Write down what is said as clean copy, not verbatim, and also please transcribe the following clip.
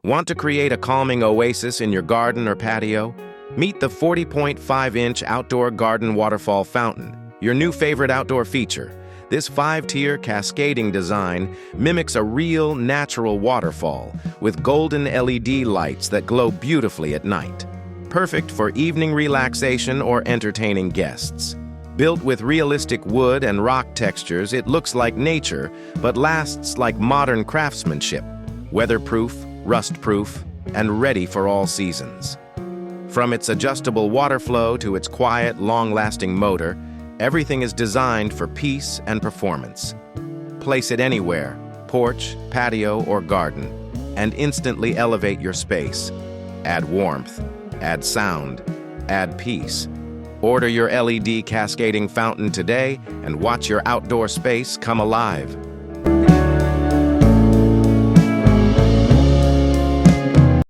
Want to create a calming oasis in your garden or patio? Meet the 40.5-inch outdoor garden waterfall fountain, your new favorite outdoor feature. This 5-tier cascading design mimics a real, natural waterfall with golden LED lights that glow beautifully at night. Perfect for evening relaxation or entertaining guests. Built with realistic wood and rock textures, it looks like nature, but lasts like modern craftsmanship. Weatherproof, rustproof, and ready for all seasons. From its adjustable water flow to its quiet, long-lasting motor, everything is designed for peace and performance. Place it anywhere, porch, patio, or garden, and instantly elevate your space. Add warmth, add sound, add peace. Order your LED cascading fountain today and watch your outdoor space come alive.